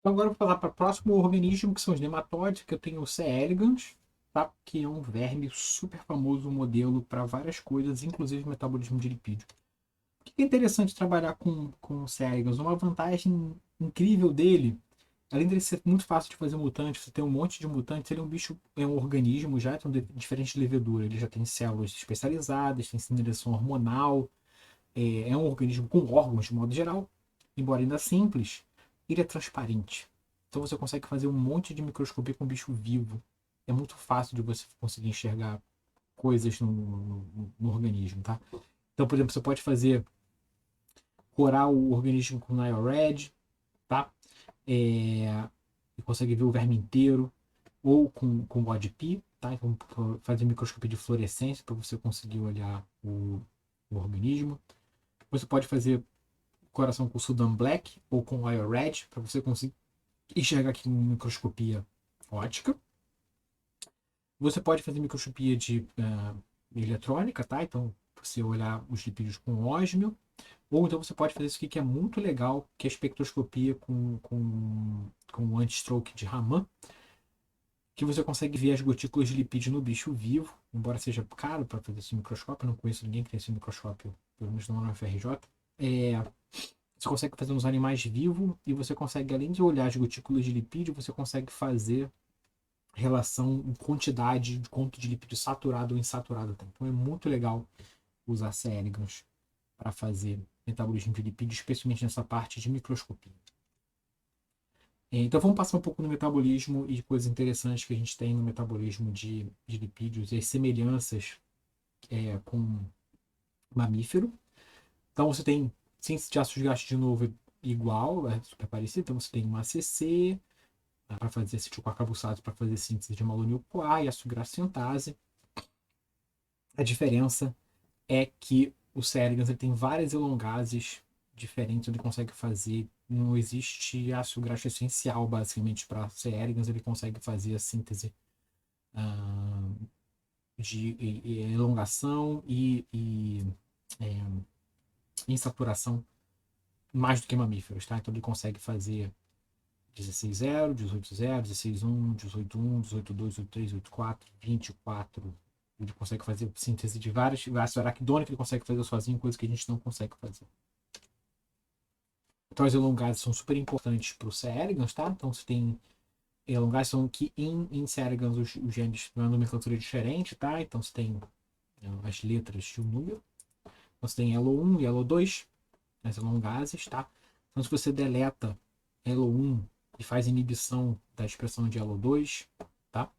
Então agora eu vou falar para o próximo organismo, que são os nematóides, que eu tenho o C. elegans, tá? Que é um verme super famoso, modelo para várias coisas, inclusive metabolismo de lipídio. Por que é interessante trabalhar com o C. elegans? Uma vantagem incrível dele, além de ser muito fácil de fazer mutante, você tem um monte de mutantes, ele é um bicho, é um organismo já, então, diferente de levedura, ele já tem células especializadas, tem sinalização hormonal, é um organismo com órgãos de modo geral, embora ainda simples, ele é transparente. Então você consegue fazer um monte de microscopia com bicho vivo. É muito fácil de você conseguir enxergar coisas no organismo, tá? Então, por exemplo, você pode fazer corar o organismo com NIORAD, tá? E consegue ver o verme inteiro, ou com ODP, tá? Então, fazer microscopia de fluorescência para você conseguir olhar o organismo. Você pode fazer coração com Sudan Black ou com Oil Red para você conseguir enxergar aqui em microscopia ótica. Você pode fazer microscopia de eletrônica, tá? Então você olhar os lipídios com ósmio, ou então você pode fazer isso aqui que é muito legal, que é a espectroscopia com anti-stroke de Raman, que você consegue ver as gotículas de lipídio no bicho vivo, embora seja caro para fazer esse microscópio, eu não conheço ninguém que tenha esse microscópio, pelo menos não na UFRJ. Você consegue fazer uns animais vivos e você consegue, além de olhar as gotículas de lipídio, você consegue fazer relação em quantidade de quanto de lipídio saturado ou insaturado tem. Então é muito legal usar C. elegans para fazer metabolismo de lipídio, especialmente nessa parte de microscopia. Então vamos passar um pouco no metabolismo e coisas interessantes que a gente tem no metabolismo de lipídios e as semelhanças com mamífero. Então você tem síntese de ácidos graxos de novo igual, é super parecido. Então você tem um ACC para fazer acetilcarboxato para fazer síntese de malonil-CoA e ácido graxo sintase. A diferença é que o C. elegans ele tem várias elongases diferentes, ele consegue fazer. Não existe ácido graxo essencial, basicamente, para C. elegans, ele consegue fazer a síntese de elongação e é, insaturação mais do que mamíferos, tá? Então ele consegue fazer 16.0, 18.0, 16.1, 18.1, 18.2, 18.3, 18.4, 24. Ele consegue fazer síntese de vários ácidos araquidônicos, ele consegue fazer sozinho, coisa que a gente não consegue fazer. Então as elongases são super importantes para o C. elegans, tá? Então você tem elongases são que em C. elegans os genes têm uma nomenclatura diferente, tá? Então você tem as letras de um número. Então você tem ELO1 e ELO2, as elongases, tá? Então se você deleta ELO1 e faz inibição da expressão de ELO2, tá?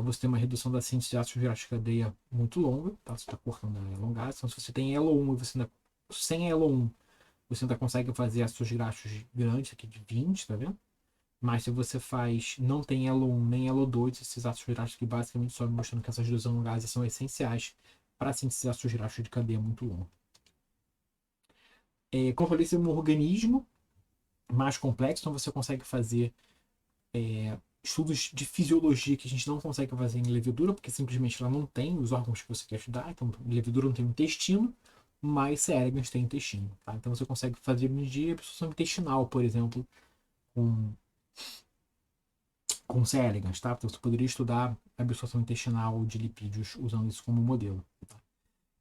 Você tem uma redução da síntese de ácidos graxos de cadeia muito longa, tá? Você está cortando a elongase. Então se você tem ELO1 e você ainda, sem ELO1, você ainda consegue fazer ácidos graxos grandes, aqui de 20, tá vendo? Mas se você faz, não tem ELO1 nem ELO2, esses ácidos graxos que basicamente só mostrando que essas duas elongases são essenciais para a síntese de ácidos graxos de cadeia muito longa. Como eu falei, esse é um organismo mais complexo, então você consegue fazer estudos de fisiologia que a gente não consegue fazer em levedura, porque simplesmente ela não tem os órgãos que você quer estudar. Então, levedura não tem intestino, mas C. elegans tem intestino. Tá? Então, você consegue fazer medir absorção intestinal, por exemplo, com C. elegans. Tá? Então, você poderia estudar a absorção intestinal de lipídios usando isso como modelo. Tá?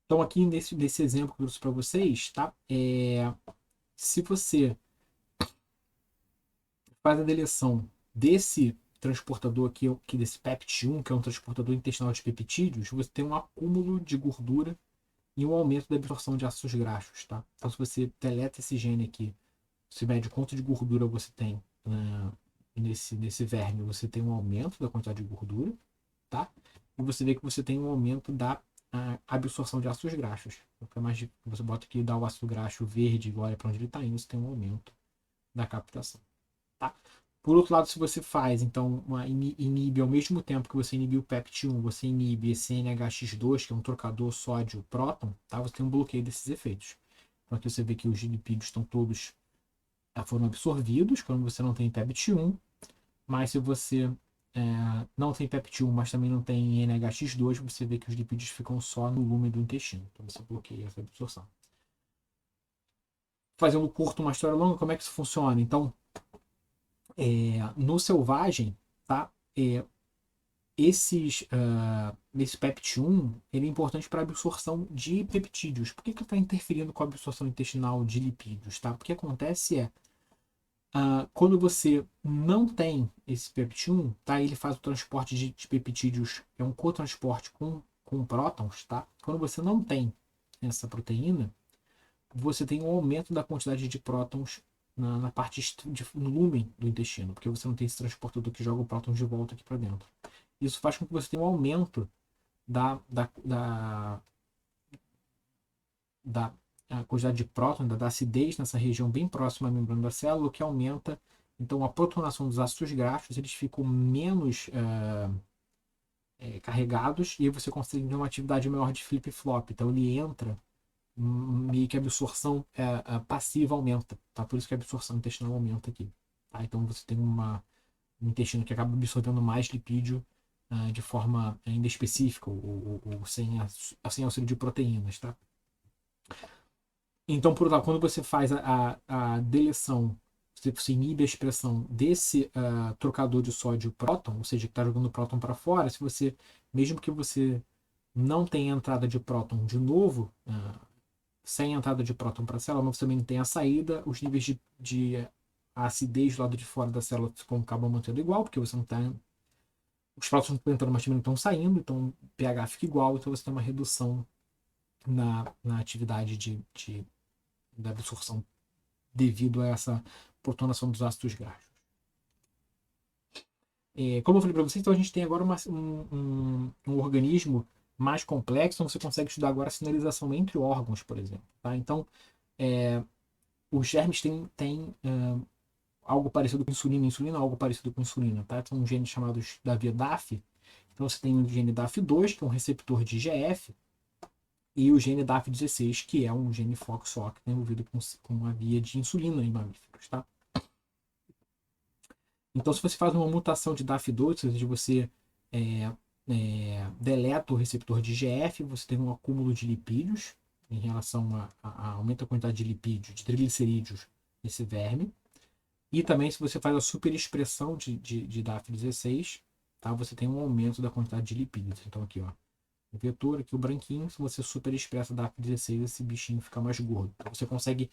Então, aqui nesse exemplo que eu trouxe para vocês, tá? Se você faz a deleção desse transportador aqui desse PEPT1, que é um transportador intestinal de peptídeos, você tem um acúmulo de gordura e um aumento da absorção de ácidos graxos, tá? Então, se você deleta esse gene aqui, você mede quanto de gordura você tem nesse verme, você tem um aumento da quantidade de gordura, tá? E você vê que você tem um aumento da absorção de ácidos graxos. Então, você bota aqui, dá o ácido graxo verde e olha para onde ele está indo, você tem um aumento da captação. Tá? Por outro lado, se você faz, então, inibe ao mesmo tempo que você inibe o PEPT1, você inibe esse NHX2, que é um trocador sódio-próton, tá? Você tem um bloqueio desses efeitos. Então aqui você vê que os lipídios estão todos foram absorvidos quando você não tem PEPT1, mas se você não tem PEPT1, mas também não tem NHX2, você vê que os lipídios ficam só no lume do intestino. Então você bloqueia essa absorção. Fazendo curto uma história longa, como é que isso funciona? Então, No selvagem, tá? Esse PEPT1 ele é importante para a absorção de peptídeos. Por que ele está interferindo com a absorção intestinal de lipídios? Tá? O que acontece quando você não tem esse PEPT1, tá? Ele faz o transporte de peptídeos, é um cotransporte com prótons. Tá? Quando você não tem essa proteína, você tem um aumento da quantidade de prótons na parte no lumen do intestino, porque você não tem esse transportador que joga o próton de volta aqui para dentro. Isso faz com que você tenha um aumento da a quantidade de próton, da acidez nessa região bem próxima à membrana da célula, o que aumenta então a protonação dos ácidos graxos, eles ficam menos carregados e aí você consegue ter uma atividade maior de flip-flop. Então ele entra meio que a absorção passiva aumenta, tá? Por isso que a absorção intestinal aumenta aqui. Tá? Então você tem um intestino que acaba absorvendo mais lipídio de forma ainda específica ou sem auxílio de proteínas, tá? Então, por outro lado, quando você faz a deleção, você inibe a expressão desse trocador de sódio próton, ou seja, que está jogando o próton para fora, se você, mesmo que você não tenha entrada de próton de novo, sem entrada de próton para a célula, mas você também tem a saída, os níveis de acidez do lado de fora da célula acabam mantendo igual, porque você não está. Os prótons estão entrando, mas também não estão saindo, então o pH fica igual, então você tem uma redução na atividade da absorção devido a essa protonação dos ácidos graxos. Como eu falei para vocês, então a gente tem agora um organismo mais complexo, então você consegue estudar agora a sinalização entre órgãos, por exemplo. Tá? Então, os germes têm algo parecido com insulina, algo parecido com insulina. Tá? São genes chamados da via DAF. Então você tem o gene DAF2, que é um receptor de IGF, e o gene DAF16, que é um gene FOXO, que está envolvido com a via de insulina em mamíferos. Tá? Então, se você faz uma mutação de DAF2, ou seja, você deleta o receptor de IGF, você tem um acúmulo de lipídios em relação a aumenta a quantidade de lipídios, de triglicerídeos nesse verme. E também, se você faz a superexpressão de DAF16, tá, você tem um aumento da quantidade de lipídios. Então, aqui, ó, o vetor, aqui o branquinho, se você superexpressa DAF16, esse bichinho fica mais gordo. Então, você consegue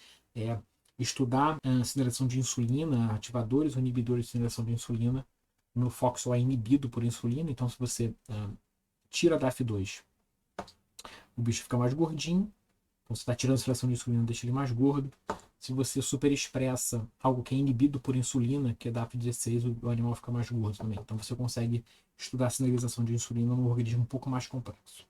estudar a sinalização de insulina, ativadores ou inibidores de sinalização de insulina no FOXO é inibido por insulina. Então, se você tira a DAF2, o bicho fica mais gordinho. Então, você está tirando a sinalização de insulina, deixa ele mais gordo. Se você superexpressa algo que é inibido por insulina, que é DAF16, o animal fica mais gordo também. Então, você consegue estudar a sinalização de insulina num organismo um pouco mais complexo.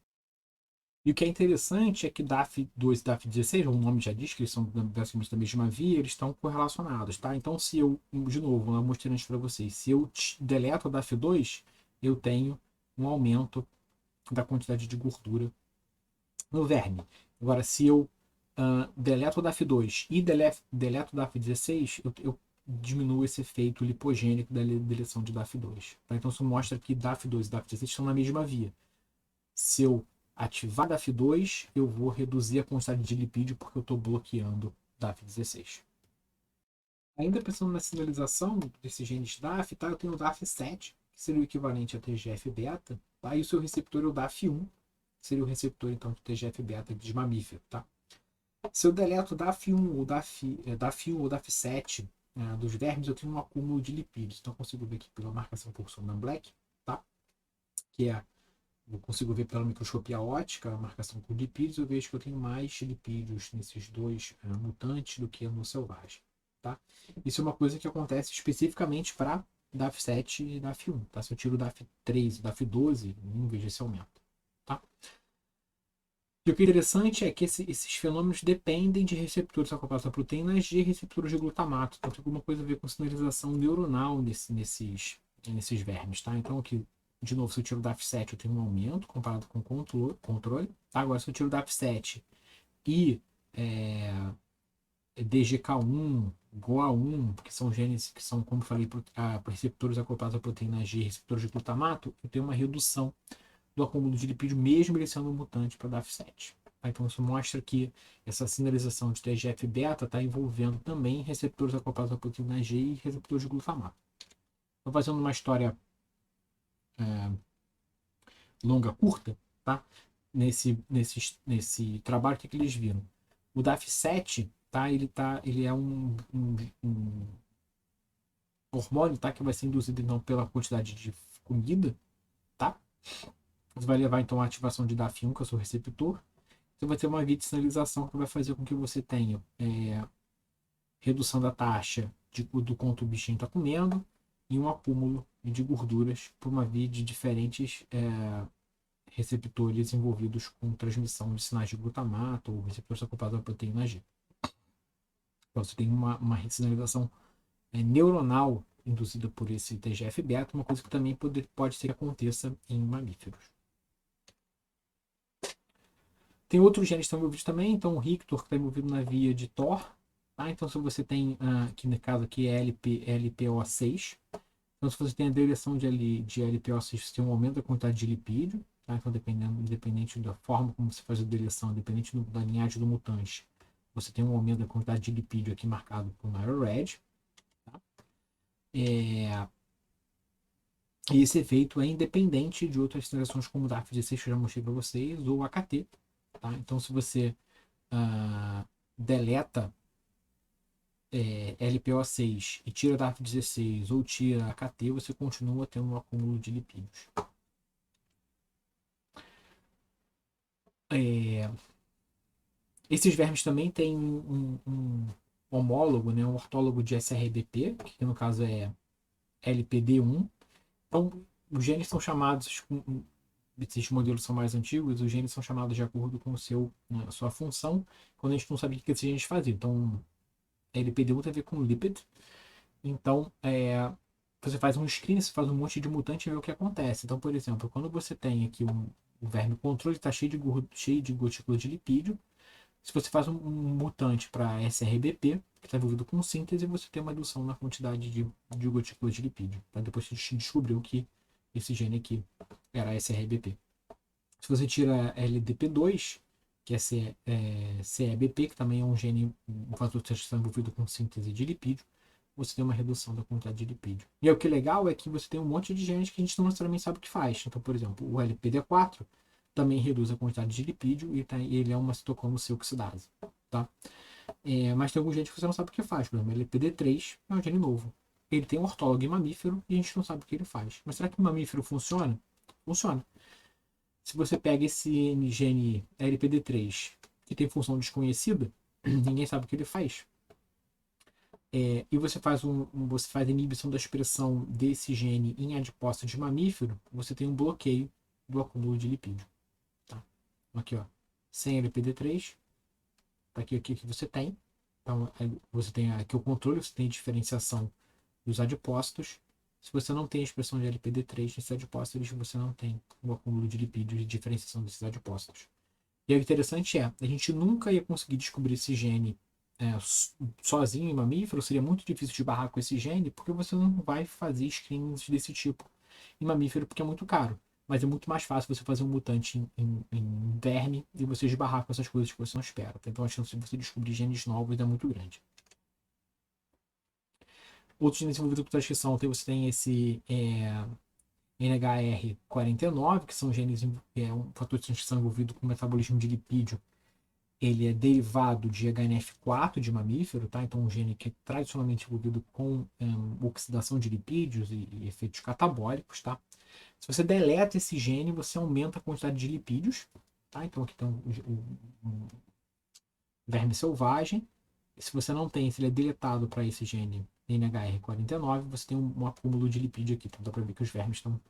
E o que é interessante é que DAF2 e DAF16, o nome já diz que eles são basicamente da mesma via, eles estão correlacionados, tá? Então, se eu, de novo, eu mostrei antes para vocês, se eu deleto a DAF2, eu tenho um aumento da quantidade de gordura no verme. Agora, se eu deleto o DAF2 e deleto o DAF16, eu diminuo esse efeito lipogênico da deleção de DAF2. Tá? Então, isso mostra que DAF2 e DAF16 estão na mesma via. Se eu ativar DAF2, eu vou reduzir a quantidade de lipídio porque eu estou bloqueando DAF16. Ainda pensando na sinalização desses genes DAF, tá? Eu tenho o DAF7, que seria o equivalente a TGF-beta, tá? E o seu receptor é o DAF1, que seria o receptor então de TGF-beta de mamífero. Tá? Se eu deleto DAF1 ou DAF7 dos vermes, eu tenho um acúmulo de lipídios. Então eu consigo ver aqui pela marcação por Sonnenberg Black, tá? Que eu consigo ver pela microscopia óptica, a marcação por lipídios, eu vejo que eu tenho mais lipídios nesses dois mutantes do que no selvagem. Tá? Isso é uma coisa que acontece especificamente para DAF7 e DAF1. Tá? Se eu tiro o DAF3 e DAF12, não vejo esse aumento. Tá? E o que é interessante é que esses fenômenos dependem de receptores acoplados a proteínas G e receptores de glutamato. Então tem alguma coisa a ver com sinalização neuronal nesses vermes. Tá? Então aqui, de novo, se eu tiro o DAF7, eu tenho um aumento comparado com o controle. Tá? Agora, se eu tiro o DAF7 e DGK1, GOA1, que são genes que são, como eu falei, receptores acoplados a proteína G e receptores de glutamato, eu tenho uma redução do acúmulo de lipídio, mesmo ele sendo um mutante para DAF7. Tá? Então, isso mostra que essa sinalização de TGF-beta está envolvendo também receptores acoplados à proteína G e receptores de glutamato. Estou fazendo uma história longa, curta, tá? Nesse trabalho, o que eles viram? O DAF7, tá? Ele é um hormônio, tá? Que vai ser induzido então pela quantidade de comida, tá? Você vai levar então a ativação de DAF1, que é o seu receptor. Você vai ter uma via de sinalização que vai fazer com que você tenha redução da taxa do quanto o bichinho está comendo e um acúmulo de gorduras por uma via de diferentes receptores envolvidos com transmissão de sinais de glutamato ou receptores ocupados pela proteína G. Então você tem uma sinalização neuronal induzida por esse TGF-beta, uma coisa que também pode ser que aconteça em mamíferos. Tem outros genes que estão envolvidos também, então o Rictor que está envolvido na via de TOR, tá? Então se você tem, aqui no caso aqui é LPO6, então se você tem a deleção de LPO6, você tem um aumento da quantidade de lipídio, tá? Então independente da forma como você faz a deleção, independente da linhagem do mutante, você tem um aumento da quantidade de lipídio aqui marcado por uma arrow red. Tá? E esse efeito é independente de outras sinalizações como o DAF16 que eu já mostrei para vocês, ou AKT. Tá? Então, se você deleta LPO6 e tira DAF16 ou tira AKT, você continua tendo um acúmulo de lipídios. Esses vermes também têm um homólogo, né, um ortólogo de SRBP, que no caso é LPD1. Então, os genes são chamados, esses modelos são mais antigos, os genes são chamados de acordo com a sua função, quando a gente não sabia o que esses genes faziam. Então, LPD1 tem a ver com lipid. Então, você faz um screen, você faz um monte de mutante e vê o que acontece. Então, por exemplo, quando você tem aqui o verme controle, está cheio de gotículas de lipídio. Se você faz um mutante para SRBP, que está envolvido com síntese, você tem uma redução na quantidade de gotículas de lipídio. Tá? Depois você descobriu que esse gene aqui era SRBP. Se você tira LDP2, que é CEBP, que também é um gene, um fator que está envolvido com síntese de lipídio, você tem uma redução da quantidade de lipídio. E o que é legal é que você tem um monte de genes que a gente não necessariamente sabe o que faz. Então, por exemplo, o LPD4 também reduz a quantidade de lipídio e ele é uma citocromo C oxidase. Tá? Mas tem alguns genes que você não sabe o que faz. Por exemplo, o LPD3 é um gene novo. Ele tem um ortólogo em mamífero e a gente não sabe o que ele faz. Mas será que o mamífero funciona? Funciona. Se você pega esse gene LPD3, que tem função desconhecida, ninguém sabe o que ele faz. E você faz a inibição da expressão desse gene em adipócito de mamífero, você tem um bloqueio do acúmulo de lipídio. Tá? Aqui, ó, sem LPD3, tá aqui o que você tem. Então, você tem aqui o controle, você tem a diferenciação dos adipócitos. Se você não tem a expressão de LPD3 nesses adipócitos, você não tem o acúmulo de lipídios e diferenciação desses adipócitos. E o interessante a gente nunca ia conseguir descobrir esse gene sozinho em mamífero, seria muito difícil de barrar com esse gene, porque você não vai fazer screens desse tipo em mamífero, porque é muito caro. Mas é muito mais fácil você fazer um mutante em verme e você esbarrar com essas coisas que você não espera. Então a chance de você descobrir genes novos é muito grande. Outros genes envolvidos com transcrição, você tem esse NHR49, que são genes, um fator de transcrição envolvido com o metabolismo de lipídio. Ele é derivado de HNF4 de mamífero, tá? Então um gene que é tradicionalmente envolvido com oxidação de lipídios e efeitos catabólicos, tá? Se você deleta esse gene, você aumenta a quantidade de lipídios, tá? Então aqui tem um verme selvagem. E se você não tem, se ele é deletado para esse gene NHR49, você tem um acúmulo de lipídio aqui. Então dá para ver que os vermes estão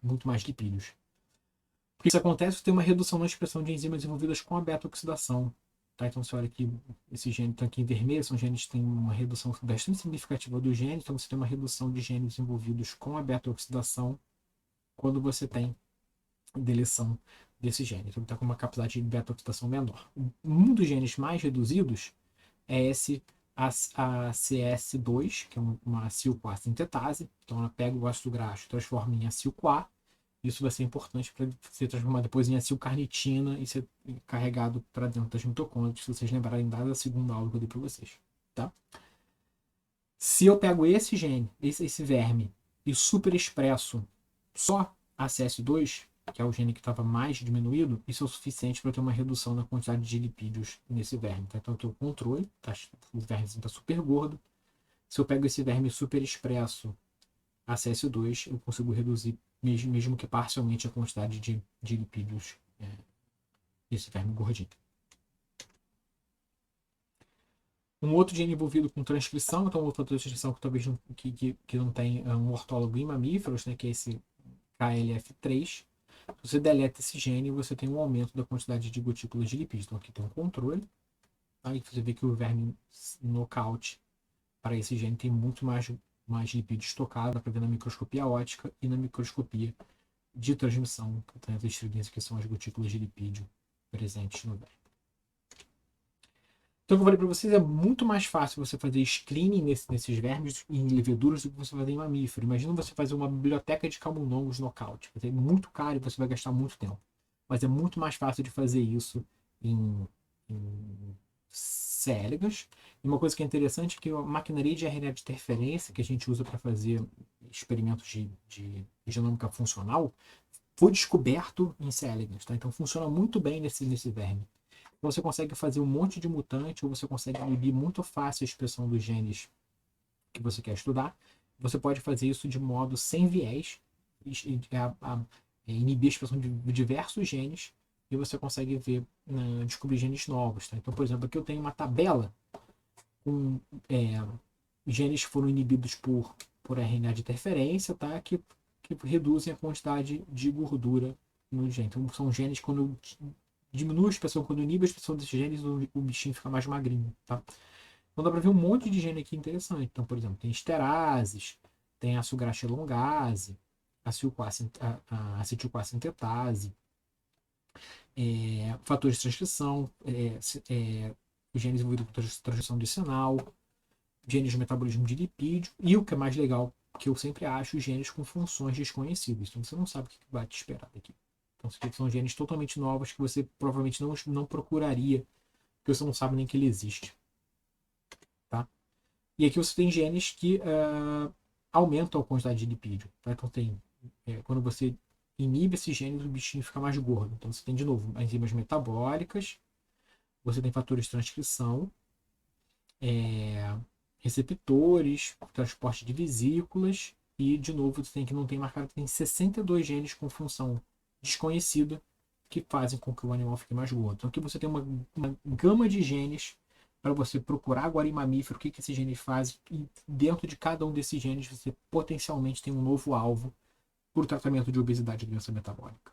muito mais lipídios. Por que isso acontece? Você tem uma redução na expressão de enzimas envolvidas com a beta-oxidação. Tá? Então você olha aqui, esse gene está aqui em vermelho, são genes que têm uma redução bastante significativa do gene, então você tem uma redução de genes envolvidos com a beta-oxidação quando você tem deleção desse gene. Então ele está com uma capacidade de beta-oxidação menor. Um dos genes mais reduzidos é esse ACS2, que é uma acil-CoA sintetase. Então ela pega o ácido graxo e transforma em acil-CoA. Isso vai ser importante para ser transformado depois em acil-carnitina e ser carregado para dentro das mitocôndrias, se vocês lembrarem da segunda aula que eu dei para vocês. Tá? Se eu pego esse gene, esse verme, e super expresso só ACS2, que é o gene que estava mais diminuído, isso é o suficiente para ter uma redução na quantidade de lipídios nesse verme. Tá? Então eu tenho o controle, tá? O verme está super gordo. Se eu pego esse verme super expresso ACS2, eu consigo reduzir, mesmo que parcialmente, a quantidade de lipídios desse verme gordinho. Um outro gene envolvido com transcrição, então outra transcrição que talvez que não tem um ortólogo em mamíferos, né, que é esse KLF3. Se você deleta esse gene, você tem um aumento da quantidade de gotículas de lipídios. Então aqui tem um controle. Aí você vê que o verme nocaute para esse gene tem muito mais lipídio estocado, dá para ver na microscopia óptica e na microscopia de transmissão, que tem as estrelinhas que são as gotículas de lipídio presentes no verme. Então, como eu falei para vocês, é muito mais fácil você fazer screening nesses vermes em leveduras do que você fazer em mamífero. Imagina você fazer uma biblioteca de camundongos nocaute. Vai ser muito caro e você vai gastar muito tempo. Mas é muito mais fácil de fazer isso em C. elegans. E uma coisa que é interessante é que a maquinaria de RNA de interferência que a gente usa para fazer experimentos de genômica funcional foi descoberto em C. elegans. Tá? Então funciona muito bem nesse verme. Você consegue fazer um monte de mutante, ou você consegue inibir muito fácil a expressão dos genes que você quer estudar. Você pode fazer isso de modo sem viés, inibir a expressão de diversos genes, e você consegue ver, descobrir genes novos. Tá? Então, por exemplo, aqui eu tenho uma tabela com genes que foram inibidos por RNA de interferência, tá? que reduzem a quantidade de gordura no gene. Então, são genes quando diminui a expressão, quando inibe a expressão desses genes, o bichinho fica mais magrinho, tá? Então dá para ver um monte de gene aqui interessante. Então, por exemplo, tem esterases, tem a sucralongase, a acetilcoacintetase, fatores de transcrição, genes envolvidos com transcrição de sinal, genes de metabolismo de lipídio, e o que é mais legal, que eu sempre acho, genes com funções desconhecidas. Então você não sabe o que vai te esperar daqui. Então são genes totalmente novos que você provavelmente não procuraria, porque você não sabe nem que ele existe. Tá? E aqui você tem genes que aumentam a quantidade de lipídio. Tá? Então tem, quando você inibe esses genes, o bichinho fica mais gordo. Então você tem, de novo, enzimas metabólicas, você tem fatores de transcrição, receptores, transporte de vesículas, e, de novo, você tem que não tem marcado, tem 62 genes com função desconhecida que fazem com que o animal fique mais gordo. Então aqui você tem uma gama de genes para você procurar agora em mamífero o que esses genes fazem, e dentro de cada um desses genes você potencialmente tem um novo alvo para o tratamento de obesidade e doença metabólica.